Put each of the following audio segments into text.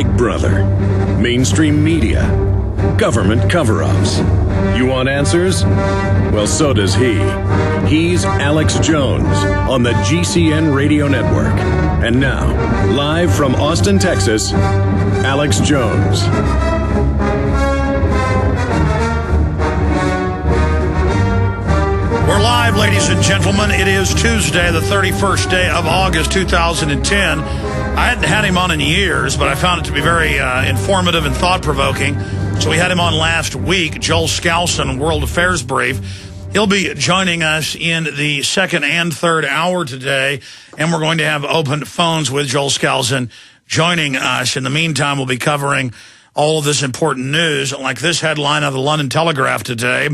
Big Brother, mainstream media, government cover-ups. You want answers? Well, so does he. He's Alex Jones on the GCN Radio Network. And now, live from Austin, Texas, Alex Jones. We're live, ladies and gentlemen. It is Tuesday, the 31st day of August, 2010. I hadn't had him on in years, but I found it to be very informative and thought-provoking. So we had him on last week, Joel Skousen, World Affairs Brief. He'll be joining us in the second and third hour today, and we're going to have open phones with Joel Skousen joining us. In the meantime, we'll be covering all of this important news, like this headline of the London Telegraph today.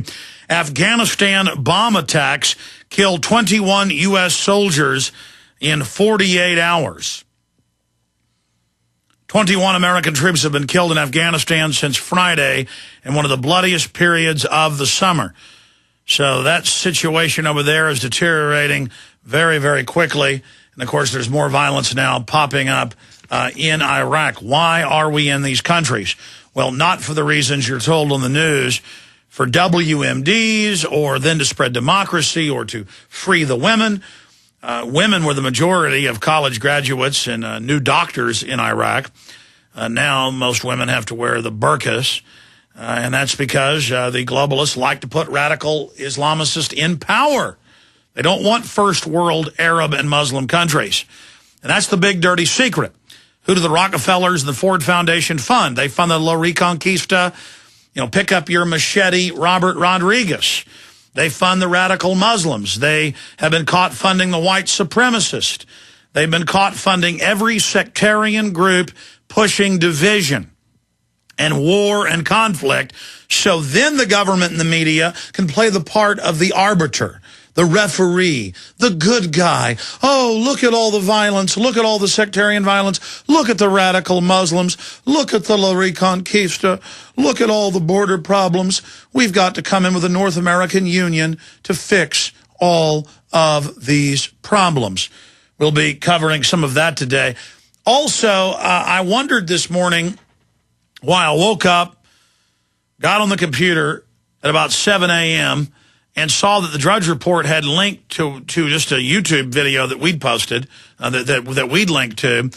Afghanistan bomb attacks killed 21 U.S. soldiers in 48 hours. 21 American troops have been killed in Afghanistan since Friday in one of the bloodiest periods of the summer. So that situation over there is deteriorating very, very quickly. And, of course, there's more violence now popping up in Iraq. Why are we in these countries? Well, not for the reasons you're told on the news, for WMDs or then to spread democracy or to free the women. Women were the majority of college graduates and new doctors in Iraq. Now most women have to wear the burqas, and that's because the globalists like to put radical Islamicists in power. They don't want first world Arab and Muslim countries. And that's the big dirty secret. Who do the Rockefellers and the Ford Foundation fund? They fund the La Reconquista, pick up your machete, Robert Rodriguez. They fund the radical Muslims. They have been caught funding the white supremacist. They've been caught funding every sectarian group pushing division and war and conflict. So then the government and the media can play the part of the arbiter, the referee, the good guy. Oh, look at all the violence. Look at all the sectarian violence. Look at the radical Muslims. Look at the La Reconquista. Look at all the border problems. We've got to come in with a North American Union to fix all of these problems. We'll be covering some of that today. Also, I wondered this morning why I woke up, got on the computer at about 7 a.m., and saw that the Drudge Report had linked to just a YouTube video that we'd posted, that we'd linked to,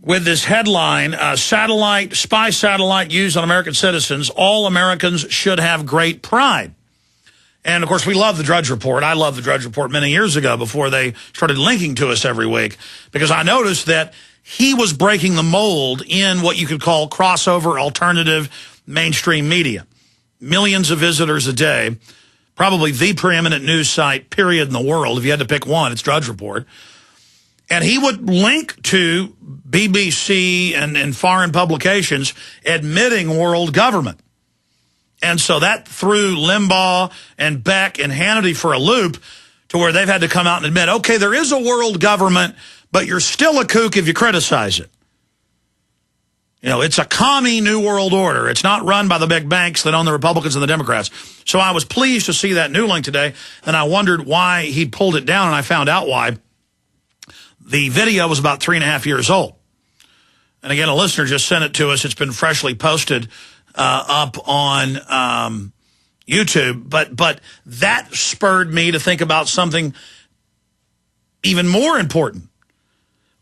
with this headline, spy satellite used on American citizens. All Americans should have great pride. And, of course, we love the Drudge Report. I loved the Drudge Report many years ago before they started linking to us every week, because I noticed that he was breaking the mold in what you could call crossover alternative mainstream media. Millions of visitors a day. Probably the preeminent news site, period, in the world. If you had to pick one, it's Drudge Report. And he would link to BBC and foreign publications admitting world government. And so that threw Limbaugh and Beck and Hannity for a loop to where they've had to come out and admit, okay, there is a world government, but you're still a kook if you criticize it. It's a commie new world order. It's not run by the big banks that own the Republicans and the Democrats. So I was pleased to see that new link today, and I wondered why he pulled it down, and I found out why. The video was about 3.5 years old. And again, a listener just sent it to us. It's been freshly posted up on YouTube. But that spurred me to think about something even more important.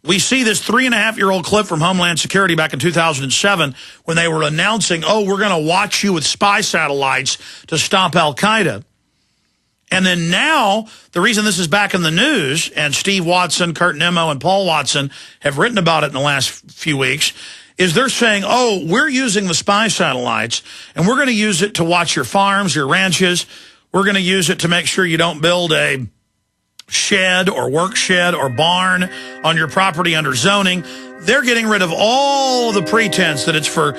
We see this 3.5-year-old clip from Homeland Security back in 2007 when they were announcing, oh, we're going to watch you with spy satellites to stop al-Qaeda. And then now, the reason this is back in the news, and Steve Watson, Kurt Nimmo, and Paul Watson have written about it in the last few weeks, is they're saying, oh, we're using the spy satellites, and we're going to use it to watch your farms, your ranches. We're going to use it to make sure you don't build a shed or work shed or barn on your property under zoning. They're getting rid of all the pretense that it's for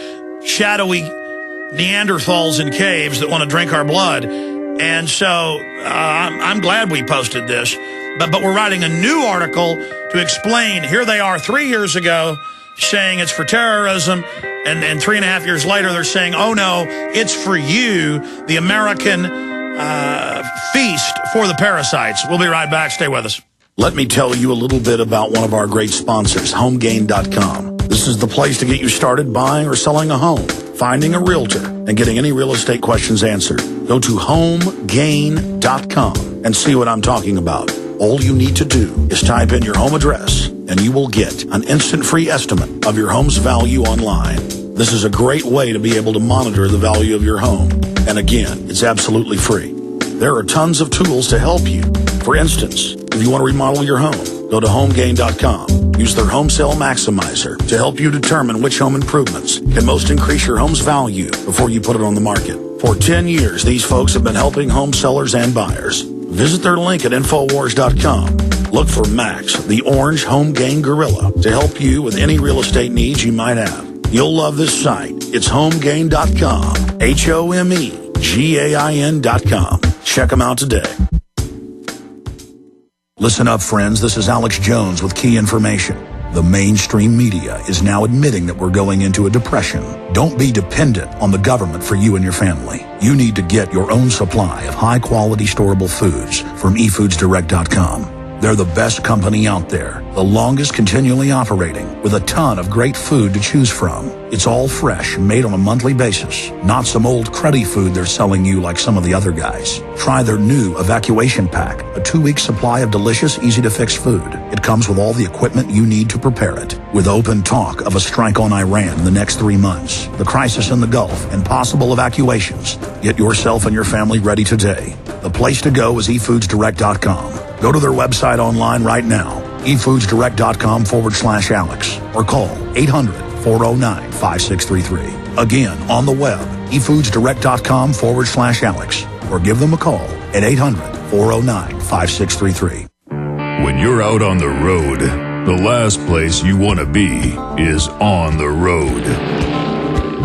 shadowy Neanderthals in caves that want to drink our blood. And so I'm glad we posted this. But we're writing a new article to explain. Here they are 3 years ago saying it's for terrorism. And 3.5 years later, they're saying, oh, no, it's for you, the American feast for the parasites. We'll be right back. Stay with us. Let me tell you a little bit about one of our great sponsors, HomeGain.com. This is the place to get you started buying or selling a home, finding a realtor, and getting any real estate questions answered. Go to HomeGain.com and see what I'm talking about. All you need to do is type in your home address, and you will get an instant free estimate of your home's value online. This is a great way to be able to monitor the value of your home. And again, it's absolutely free. There are tons of tools to help you. For instance, if you want to remodel your home, go to HomeGain.com. Use their Home Sale Maximizer to help you determine which home improvements can most increase your home's value before you put it on the market. For 10 years, these folks have been helping home sellers and buyers. Visit their link at Infowars.com. Look for Max, the orange Home Gain Gorilla, to help you with any real estate needs you might have. You'll love this site. It's HomeGain.com. HomeGain.com. Check them out today. Listen up, friends. This is Alex Jones with key information. The mainstream media is now admitting that we're going into a depression. Don't be dependent on the government for you and your family. You need to get your own supply of high-quality storable foods from eFoodsDirect.com. They're the best company out there, the longest continually operating, with a ton of great food to choose from. It's all fresh, made on a monthly basis, not some old cruddy food they're selling you like some of the other guys. Try their new Evacuation Pack, a 2-week supply of delicious, easy-to-fix food. It comes with all the equipment you need to prepare it. With open talk of a strike on Iran in the next 3 months, the crisis in the Gulf, and possible evacuations, get yourself and your family ready today. The place to go is eFoodsDirect.com. Go to their website online right now, eFoodsDirect.com/Alex, or call 800-409-5633. Again, on the web, eFoodsDirect.com/Alex, or give them a call at 800-409-5633. When you're out on the road, the last place you want to be is on the road.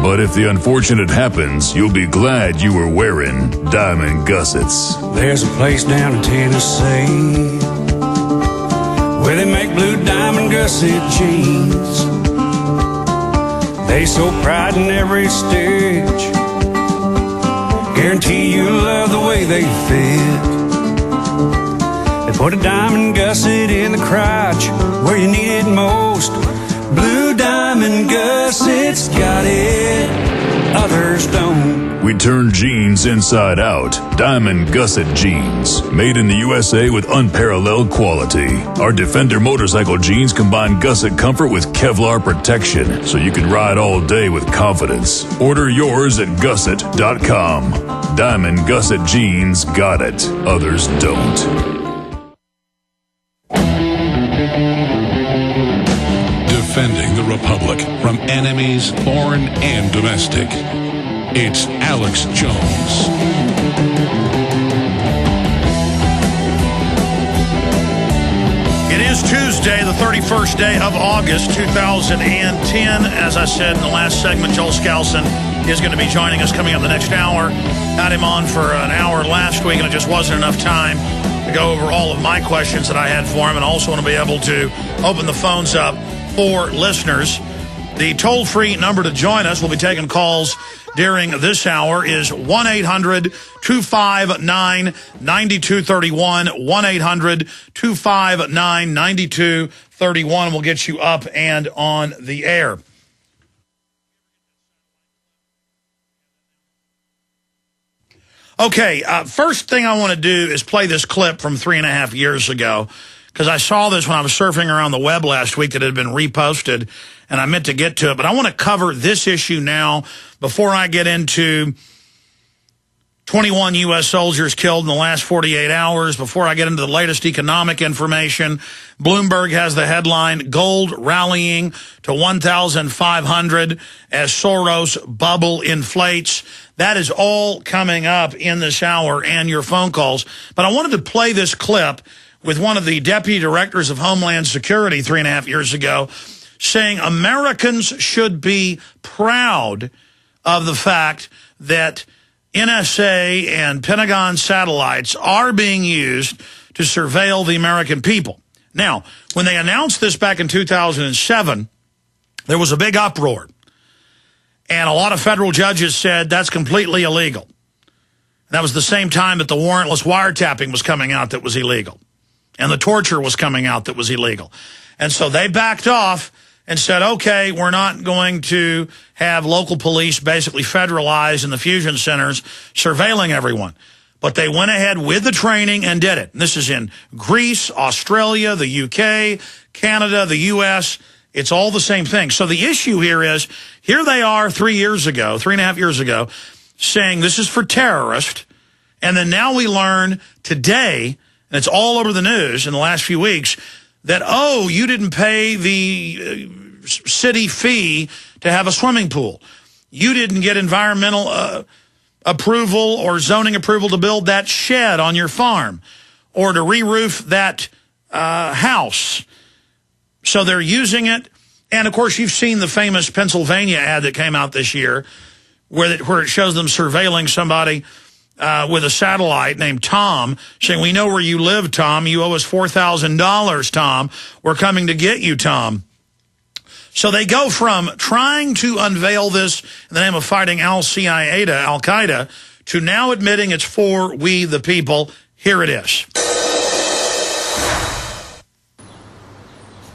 But if the unfortunate happens, you'll be glad you were wearing diamond gussets. There's a place down in Tennessee where they make blue diamond gusset jeans. They so pride in every stitch, guarantee you'll love the way they fit. They put a diamond gusset in the crotch where you need it most. Blue diamond gussets got it, others don't. We turn jeans inside out. Diamond gusset jeans, made in the USA with unparalleled quality. Our Defender motorcycle jeans combine gusset comfort with Kevlar protection, so you can ride all day with confidence. Order yours at gusset.com. Diamond gusset jeans got it, others don't. Defending the Republic from enemies, foreign and domestic. It's Alex Jones. It is Tuesday, the 31st day of August, 2010. As I said in the last segment, Joel Skousen is going to be joining us coming up the next hour. Had him on for an hour last week, and it just wasn't enough time to go over all of my questions that I had for him, and also want to be able to open the phones up for listeners. The toll-free number to join us, we'll be taking calls during this hour, is 1-800-259-9231, 1-800-259-9231. We'll get you up and on the air. Okay, first thing I want to do is play this clip from 3.5 years ago, because I saw this when I was surfing around the web last week that had been reposted, and I meant to get to it. But I want to cover this issue now before I get into 21 U.S. soldiers killed in the last 48 hours, before I get into the latest economic information. Bloomberg has the headline, Gold Rallying to 1,500 as Soros Bubble Inflates. That is all coming up in this hour and your phone calls. But I wanted to play this clip with one of the deputy directors of Homeland Security 3.5 years ago, saying Americans should be proud of the fact that NSA and Pentagon satellites are being used to surveil the American people. Now, when they announced this back in 2007, there was a big uproar. And a lot of federal judges said that's completely illegal. That was the same time that the warrantless wiretapping was coming out that was illegal. And the torture was coming out that was illegal. And so they backed off and said, okay, we're not going to have local police basically federalized in the fusion centers surveilling everyone. But they went ahead with the training and did it. And this is in Greece, Australia, the UK, Canada, the US. It's all the same thing. So the issue here is, here they are 3.5 years ago, saying this is for terrorists. And then now we learn today, and it's all over the news in the last few weeks, that, oh, you didn't pay the city fee to have a swimming pool. You didn't get environmental approval or zoning approval to build that shed on your farm or to re-roof that house. So they're using it. And, of course, you've seen the famous Pennsylvania ad that came out this year where it shows them surveilling somebody with a satellite named Tom, saying, we know where you live, Tom. You owe us $4,000, Tom. We're coming to get you, Tom. So they go from trying to unveil this in the name of fighting Al-Qaeda to now admitting it's for we, the people. Here it is.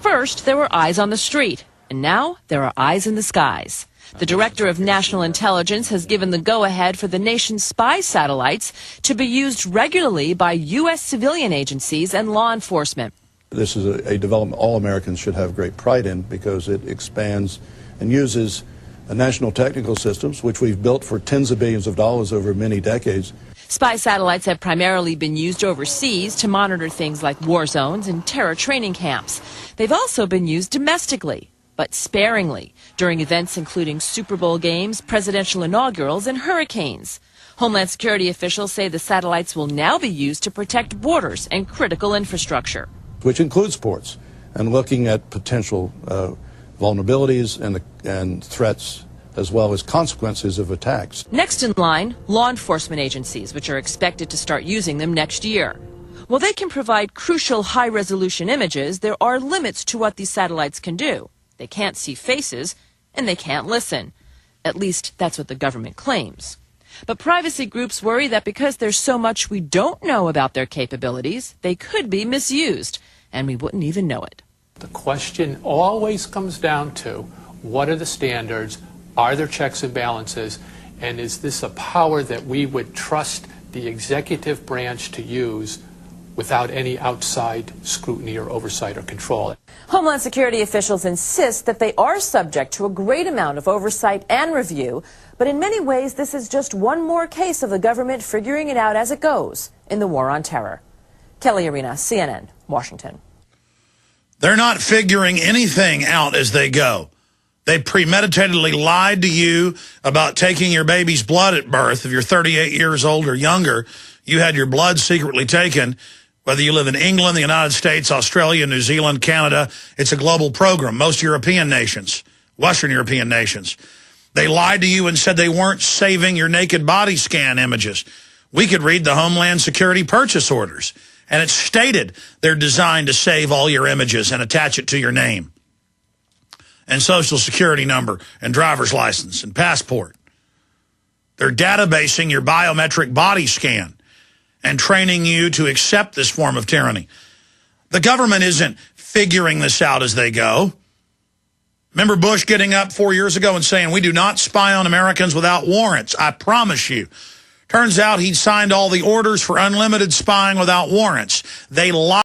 First, there were eyes on the street, and now there are eyes in the skies. The Director of National Intelligence has given the go-ahead for the nation's spy satellites to be used regularly by U.S. civilian agencies and law enforcement. This is a development all Americans should have great pride in because it expands and uses national technical systems, which we've built for tens of billions of dollars over many decades. Spy satellites have primarily been used overseas to monitor things like war zones and terror training camps. They've also been used domestically, but sparingly, during events including Super Bowl games, presidential inaugurals, and hurricanes. Homeland Security officials say the satellites will now be used to protect borders and critical infrastructure, which includes ports, and looking at potential vulnerabilities and threats, as well as consequences of attacks. Next in line, law enforcement agencies, which are expected to start using them next year. While they can provide crucial high-resolution images, there are limits to what these satellites can do. They can't see faces, and they can't listen. At least, that's what the government claims. But privacy groups worry that because there's so much we don't know about their capabilities, they could be misused, and we wouldn't even know it. The question always comes down to, what are the standards? Are there checks and balances? And is this a power that we would trust the executive branch to use without any outside scrutiny or oversight or control? Homeland Security officials insist that they are subject to a great amount of oversight and review, but in many ways this is just one more case of the government figuring it out as it goes in the war on terror. Kelly Arena, CNN, Washington. They're not figuring anything out as they go. They premeditatedly lied to you about taking your baby's blood at birth. If you're 38 years old or younger, you had your blood secretly taken. Whether you live in England, the United States, Australia, New Zealand, Canada, it's a global program. Most European nations, Western European nations, they lied to you and said they weren't saving your naked body scan images. We could read the Homeland Security purchase orders, and it's stated they're designed to save all your images and attach it to your name and social security number and driver's license and passport. They're databasing your biometric body scan and training you to accept this form of tyranny. The government isn't figuring this out as they go. Remember Bush getting up 4 years ago and saying, we do not spy on Americans without warrants, I promise you. Turns out he'd signed all the orders for unlimited spying without warrants. They lied.